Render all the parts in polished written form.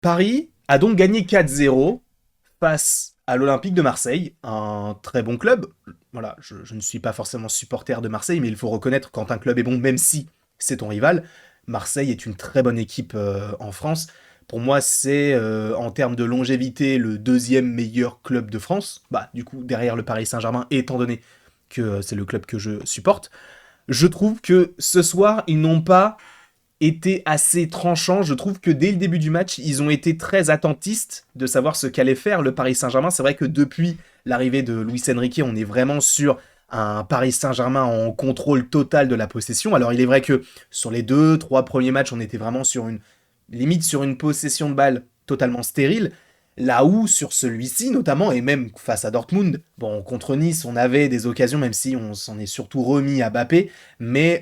Paris a donc gagné 4-0 face à l'Olympique de Marseille, un très bon club. Voilà, je ne suis pas forcément supporter de Marseille, mais il faut reconnaître quand un club est bon, même si c'est ton rival. Marseille est une très bonne équipe en France. Pour moi, c'est en termes de longévité le deuxième meilleur club de France. Bah, du coup, derrière le Paris Saint-Germain, étant donné que c'est le club que je supporte. Je trouve que ce soir, ils n'ont pas été assez tranchants. Je trouve que dès le début du match, ils ont été très attentistes de savoir ce qu'allait faire le Paris Saint-Germain. C'est vrai que depuis l'arrivée de Luis Enrique, on est vraiment sur un Paris Saint-Germain en contrôle total de la possession. Alors il est vrai que sur les deux, trois premiers matchs, on était vraiment sur une limite sur une possession de balle totalement stérile. Là où, sur celui-ci notamment, et même face à Dortmund, bon, contre Nice, on avait des occasions, même si on s'en est surtout remis à Mbappé, mais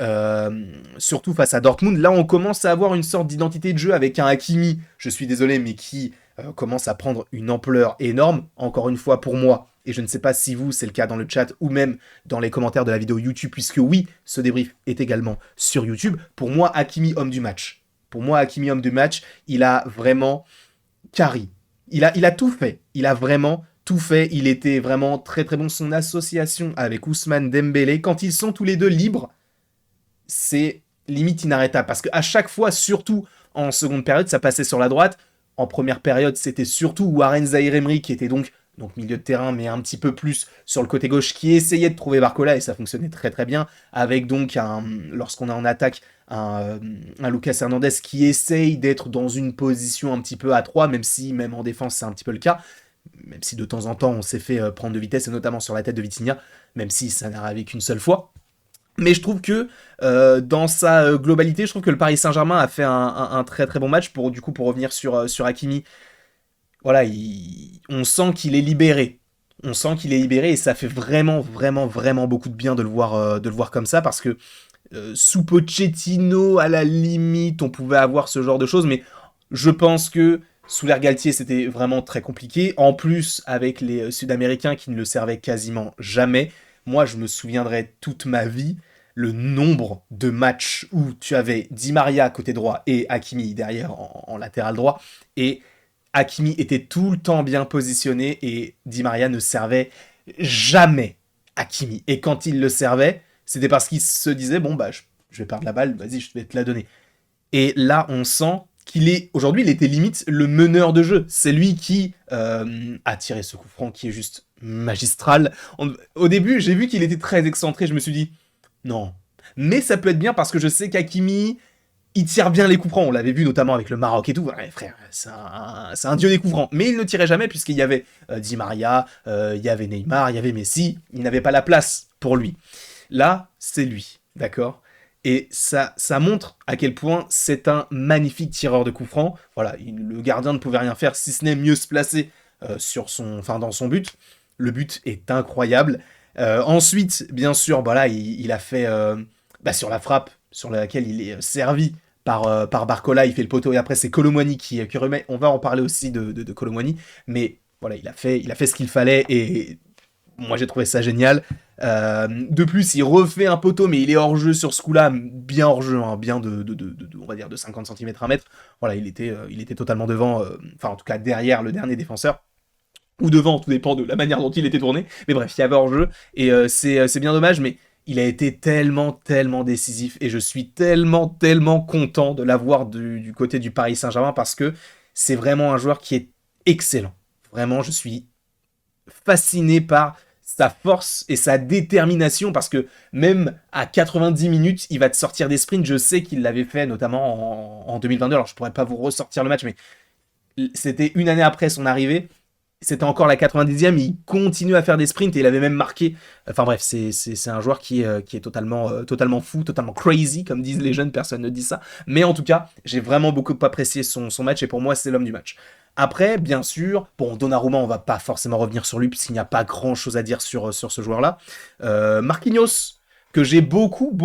surtout face à Dortmund, là on commence à avoir une sorte d'identité de jeu avec un Hakimi, je suis désolé, mais qui commence à prendre une ampleur énorme, encore une fois pour moi, et je ne sais pas si vous, c'est le cas dans le chat, ou même dans les commentaires de la vidéo YouTube, puisque oui, ce débrief est également sur YouTube, pour moi, Hakimi, homme du match. Pour moi, Hakimi, homme du match, il a vraiment carry. Il a tout fait. Il a vraiment tout fait. Il était vraiment très très bon. Son association avec Ousmane Dembélé, quand ils sont tous les deux libres, c'est limite inarrêtable. Parce qu'à chaque fois, surtout en seconde période, ça passait sur la droite. En première période, c'était surtout Warren Zaïre-Emery qui était donc milieu de terrain, mais un petit peu plus sur le côté gauche, qui essayait de trouver Barcola, et ça fonctionnait très très bien, avec donc, lorsqu'on est en attaque, un Lucas Hernandez qui essaye d'être dans une position un petit peu à 3, même si, même en défense, c'est un petit peu le cas, même si de temps en temps, on s'est fait prendre de vitesse, et notamment sur la tête de Vitinha, même si ça n'a arrivé qu'une seule fois. Mais je trouve que dans sa globalité, je trouve que le Paris Saint-Germain a fait un très très bon match. Pour revenir sur Hakimi, voilà, on sent qu'il est libéré. On sent qu'il est libéré et ça fait vraiment, vraiment, vraiment beaucoup de bien de le voir comme ça parce que sous Pochettino, à la limite, on pouvait avoir ce genre de choses, mais je pense que sous l'ère Galtier, c'était vraiment très compliqué. En plus, avec les Sud-Américains qui ne le servaient quasiment jamais, moi, je me souviendrai toute ma vie le nombre de matchs où tu avais Di Maria côté droit et Hakimi derrière en latéral droit, et Hakimi était tout le temps bien positionné et Di Maria ne servait jamais Hakimi. Et quand il le servait, c'était parce qu'il se disait bon bah je vais perdre la balle, vas-y je vais te la donner. Et là on sent qu'il est aujourd'hui il était limite le meneur de jeu. C'est lui qui a tiré ce coup franc qui est juste magistral. Au début j'ai vu qu'il était très excentré, je me suis dit non. Mais ça peut être bien parce que je sais qu'Hakimi il tire bien les coups francs, on l'avait vu notamment avec le Maroc et tout, ouais, frère, c'est un dieu des coups francs. Mais il ne tirait jamais puisqu'il y avait Di Maria, il y avait Neymar, il y avait Messi, il n'avait pas la place pour lui. Là, c'est lui, d'accord. Et ça montre à quel point c'est un magnifique tireur de coups francs. Voilà, le gardien ne pouvait rien faire si ce n'est mieux se placer dans son but. Le but est incroyable. Ensuite, bien sûr, voilà, il a fait sur la frappe sur laquelle il est servi par Barcola, il fait le poteau et après c'est Kolo Muani qui remet. On va en parler aussi de Kolo Muani, mais voilà, il a fait ce qu'il fallait et moi j'ai trouvé ça génial. De plus, il refait un poteau, mais il est hors jeu sur ce coup-là, bien hors jeu, hein, bien on va dire de 50 cm, 1 mètre. Voilà, il était totalement devant, enfin en tout cas derrière le dernier défenseur ou devant, tout dépend de la manière dont il était tourné. Mais bref, il y avait hors-jeu, et c'est bien dommage, mais il a été tellement, tellement décisif, et je suis tellement, tellement content de l'avoir du côté du Paris Saint-Germain, parce que c'est vraiment un joueur qui est excellent. Vraiment, je suis fasciné par sa force et sa détermination, parce que même à 90 minutes, il va te sortir des sprints. Je sais qu'il l'avait fait notamment en 2022, alors je pourrais pas vous ressortir le match, mais c'était une année après son arrivée, c'était encore la 90e, il continue à faire des sprints et il avait même marqué. Enfin bref, c'est un joueur qui est totalement fou, totalement crazy, comme disent les jeunes, personne ne dit ça. Mais en tout cas, j'ai vraiment beaucoup apprécié son match et pour moi, c'est l'homme du match. Après, bien sûr, bon, Donnarumma, on va pas forcément revenir sur lui puisqu'il n'y a pas grand chose à dire sur ce joueur-là. Marquinhos, que j'ai beaucoup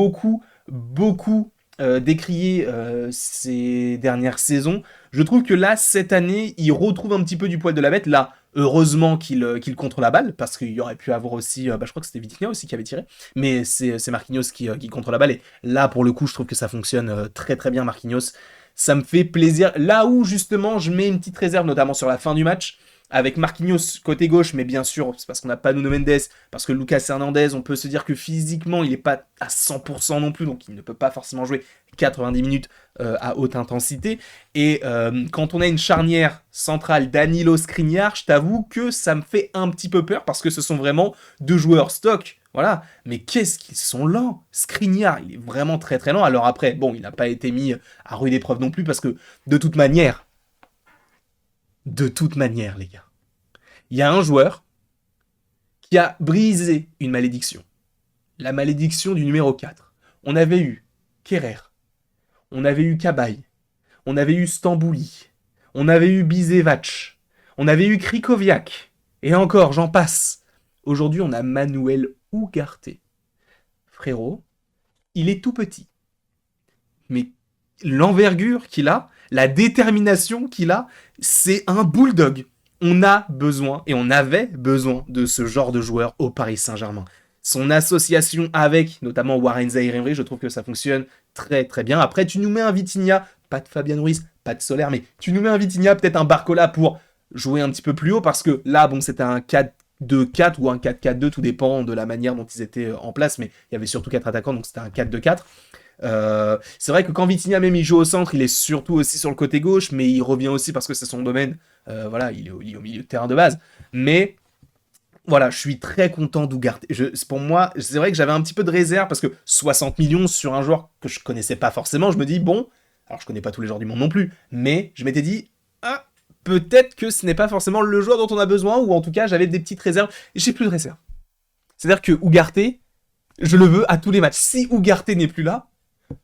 décrié ces dernières saisons. Je trouve que là, cette année, il retrouve un petit peu du poil de la bête. Là, heureusement qu'il contre la balle, parce qu'il y aurait pu avoir aussi, je crois que c'était Vitinha aussi qui avait tiré, mais c'est Marquinhos qui contre la balle, et là, pour le coup, je trouve que ça fonctionne très très bien, Marquinhos. Ça me fait plaisir. Là où, justement, je mets une petite réserve, notamment sur la fin du match, avec Marquinhos côté gauche, mais bien sûr, c'est parce qu'on n'a pas Nuno Mendes, parce que Lucas Hernandez, on peut se dire que physiquement, il n'est pas à 100% non plus, donc il ne peut pas forcément jouer 90 minutes à haute intensité. Et quand on a une charnière centrale Danilo Skriniar, je t'avoue que ça me fait un petit peu peur, parce que ce sont vraiment deux joueurs stock. Voilà, mais qu'est-ce qu'ils sont lents. Skriniar, il est vraiment très très lent. Alors après, bon, il n'a pas été mis à rude épreuve non plus, parce que de toute manière, les gars, il y a un joueur qui a brisé une malédiction. La malédiction du numéro 4. On avait eu Kerrer, on avait eu Cabaye, on avait eu Stambouli, on avait eu Bizevac, on avait eu Krikoviak, et encore, j'en passe. Aujourd'hui, on a Manuel Ugarte. Frérot, il est tout petit. Mais l'envergure qu'il a, la détermination qu'il a, c'est un bulldog. On a besoin, et on avait besoin de ce genre de joueur au Paris Saint-Germain. Son association avec, notamment Warren Zaïre-Emery, je trouve que ça fonctionne très très bien. Après, tu nous mets un Vitinha, pas de Fabian Ruiz, pas de Soler, mais tu nous mets un Vitinha, peut-être un Barcola pour jouer un petit peu plus haut, parce que là, bon, c'était un 4-2-4 ou un 4-4-2, tout dépend de la manière dont ils étaient en place, mais il y avait surtout 4 attaquants, donc c'était un 4-2-4. C'est vrai que quand Vitinha même il joue au centre, il est surtout aussi sur le côté gauche, mais il revient aussi parce que c'est son domaine. Voilà, il est au milieu de terrain de base. Mais voilà, je suis très content d'Ugarte. Pour moi, c'est vrai que j'avais un petit peu de réserve parce que 60 millions sur un joueur que je connaissais pas forcément, je me dis bon, alors je connais pas tous les joueurs du monde non plus, mais je m'étais dit ah, peut-être que ce n'est pas forcément le joueur dont on a besoin, ou en tout cas j'avais des petites réserves. J'ai plus de réserve. C'est-à-dire que Ugarte, je le veux à tous les matchs. Si Ugarte n'est plus là,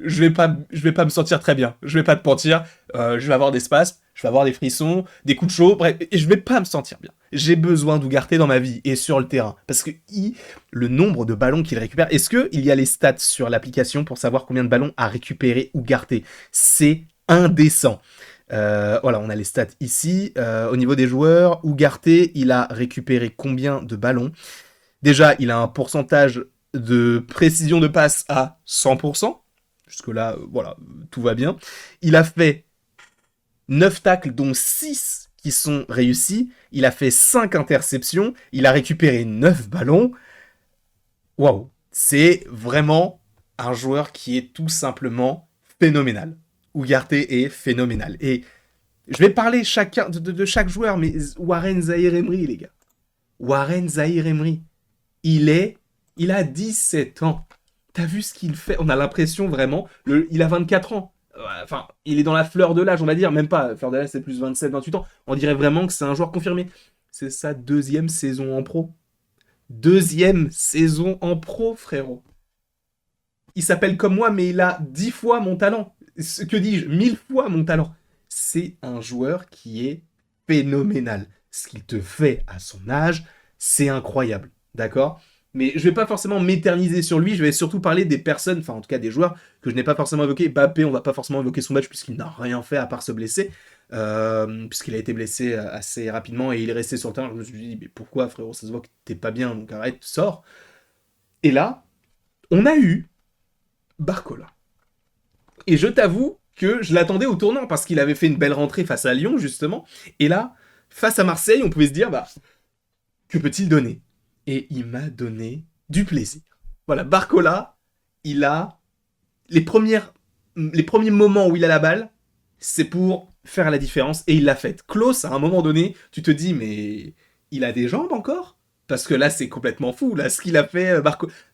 je vais pas me sentir très bien. Je vais pas te mentir. Je vais avoir des spasmes, je vais avoir des frissons, des coups de chaud, bref, et je vais pas me sentir bien. J'ai besoin d'Ugarte dans ma vie et sur le terrain. Parce que le nombre de ballons qu'il récupère. Est-ce qu'il y a les stats sur l'application pour savoir combien de ballons a récupéré Ugarte? C'est indécent. Voilà, on a les stats ici. Au niveau des joueurs, Ugarte, il a récupéré combien de ballons? Déjà, il a un pourcentage de précision de passe à 100%. Jusque-là, voilà, tout va bien. Il a fait 9 tacles, dont 6 qui sont réussis. Il a fait 5 interceptions. Il a récupéré 9 ballons. Waouh, c'est vraiment un joueur qui est tout simplement phénoménal. Ugarte est phénoménal. Et je vais parler de chaque joueur, mais Warren Zaïre-Emery, les gars. Warren Zaïre-Emery, il a 17 ans. T'as vu ce qu'il fait? On a l'impression vraiment, il a 24 ans. Enfin, il est dans la fleur de l'âge, on va dire. Même pas, fleur de l'âge, c'est plus 27, 28 ans. On dirait vraiment que c'est un joueur confirmé. C'est sa deuxième saison en pro. Deuxième saison en pro, frérot. Il s'appelle comme moi, mais il a 10 fois mon talent. Que dis-je? 1000 fois mon talent. C'est un joueur qui est phénoménal. Ce qu'il te fait à son âge, c'est incroyable. D'accord? Mais je vais pas forcément m'éterniser sur lui, je vais surtout parler des personnes, enfin en tout cas des joueurs que je n'ai pas forcément évoqués. Mbappé, on va pas forcément évoquer son match puisqu'il n'a rien fait à part se blesser, puisqu'il a été blessé assez rapidement et il est resté sur le terrain. Je me suis dit, mais pourquoi frérot, ça se voit que t'es pas bien, donc arrête, sors. Et là, on a eu Barcola. Et je t'avoue que je l'attendais au tournant parce qu'il avait fait une belle rentrée face à Lyon justement. Et là, face à Marseille, on pouvait se dire, bah, que peut-il donner? Et il m'a donné du plaisir. Voilà, Barcola, il a les premiers moments où il a la balle, c'est pour faire la différence et il l'a faite. Klose, à un moment donné, tu te dis mais il a des jambes encore? Parce que là, c'est complètement fou. Là, ce qu'il a fait,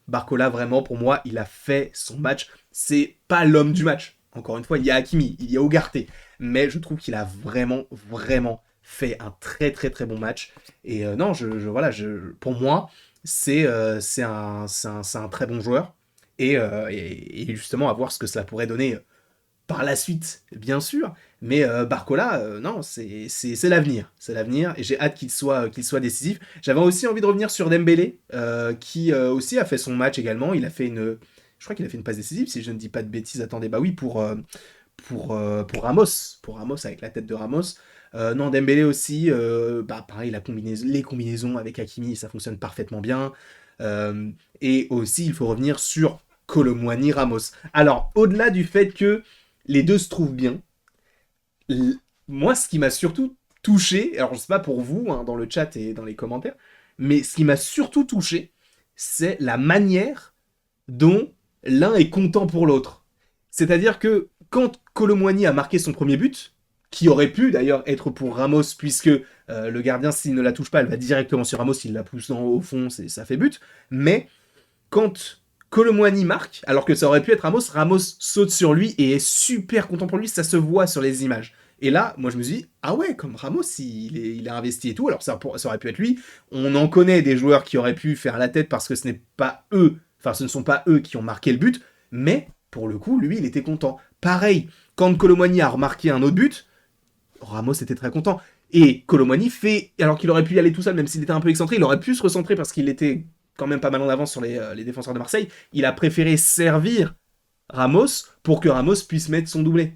Barcola, vraiment, pour moi, il a fait son match. C'est pas l'homme du match. Encore une fois, il y a Hakimi, il y a Ugarte. Mais je trouve qu'il a vraiment, vraiment fait un très, très, très bon match. Et non, voilà, pour moi, c'est un très bon joueur. Et justement, à voir ce que ça pourrait donner par la suite, bien sûr. Mais Barcola, non, c'est l'avenir. C'est l'avenir. Et j'ai hâte qu'il soit décisif. J'avais aussi envie de revenir sur Dembélé, qui aussi a fait son match également. Il a fait je crois qu'il a fait une passe décisive, si je ne dis pas de bêtises. Attendez, bah oui, pour Ramos. Pour Ramos, avec la tête de Ramos. Non, Dembélé aussi, bah pareil, les combinaisons avec Hakimi, ça fonctionne parfaitement bien. Et aussi, il faut revenir sur Kolo Muani Ramos. Alors, au-delà du fait que les deux se trouvent bien, Moi, ce qui m'a surtout touché, alors je sais pas pour vous, hein, dans le chat et dans les commentaires, mais ce qui m'a surtout touché, c'est la manière dont l'un est content pour l'autre. C'est-à-dire que quand Colomwani a marqué son premier but, qui aurait pu d'ailleurs être pour Ramos, puisque le gardien, s'il ne la touche pas, elle va directement sur Ramos, s'il la pousse au fond, ça fait but. Mais quand Colomwani marque, alors que ça aurait pu être Ramos, Ramos saute sur lui et est super content pour lui, ça se voit sur les images. Et là, moi je me suis dit, ah ouais, comme Ramos, il a investi et tout, alors ça aurait pu être lui. On en connaît des joueurs qui auraient pu faire la tête parce que ce n'est pas eux, enfin ce ne sont pas eux qui ont marqué le but, mais pour le coup, lui, il était content. Pareil, quand Colomwani a remarqué un autre but, Ramos était très content. Et Colomwani fait, alors qu'il aurait pu y aller tout seul, même s'il était un peu excentré, il aurait pu se recentrer parce qu'il était quand même pas mal en avance sur les défenseurs de Marseille. Il a préféré servir Ramos pour que Ramos puisse mettre son doublé.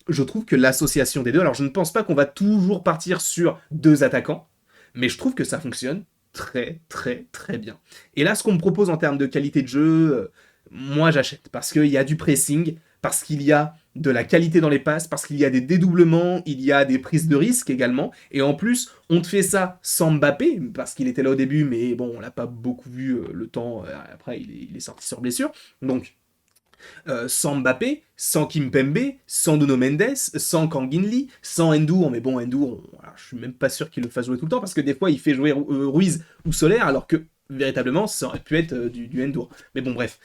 Je trouve que l'association des deux, alors je ne pense pas qu'on va toujours partir sur deux attaquants, mais je trouve que ça fonctionne très très très bien. Et là, ce qu'on me propose en termes de qualité de jeu, moi j'achète, parce qu'il y a du pressing, parce qu'il y a de la qualité dans les passes, parce qu'il y a des dédoublements, il y a des prises de risques également, et en plus, on te fait ça sans Mbappé, parce qu'il était là au début, mais bon, on l'a pas beaucoup vu le temps, après il est sorti sur blessure, donc sans Mbappé, sans Kimpembe, sans Nuno Mendes, sans Kangin Lee, sans Endur, mais bon, Endur, je suis même pas sûr qu'il le fasse jouer tout le temps, parce que des fois, il fait jouer Ruiz ou Soler, alors que, véritablement, ça aurait pu être du Endur. Mais bon, bref.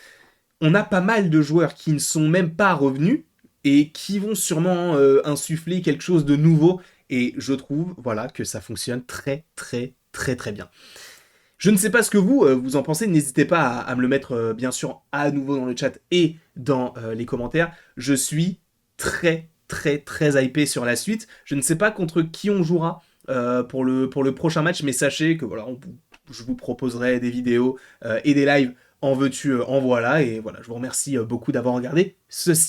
On a pas mal de joueurs qui ne sont même pas revenus, et qui vont sûrement insuffler quelque chose de nouveau, et je trouve, voilà, que ça fonctionne très, très, très, très bien. Je ne sais pas ce que vous en pensez, n'hésitez pas à me le mettre bien sûr à nouveau dans le chat et dans les commentaires. Je suis très très très hypé sur la suite. Je ne sais pas contre qui on jouera pour le prochain match, mais sachez que voilà, je vous proposerai des vidéos et des lives en veux-tu, en voilà. Et voilà, je vous remercie beaucoup d'avoir regardé ceci.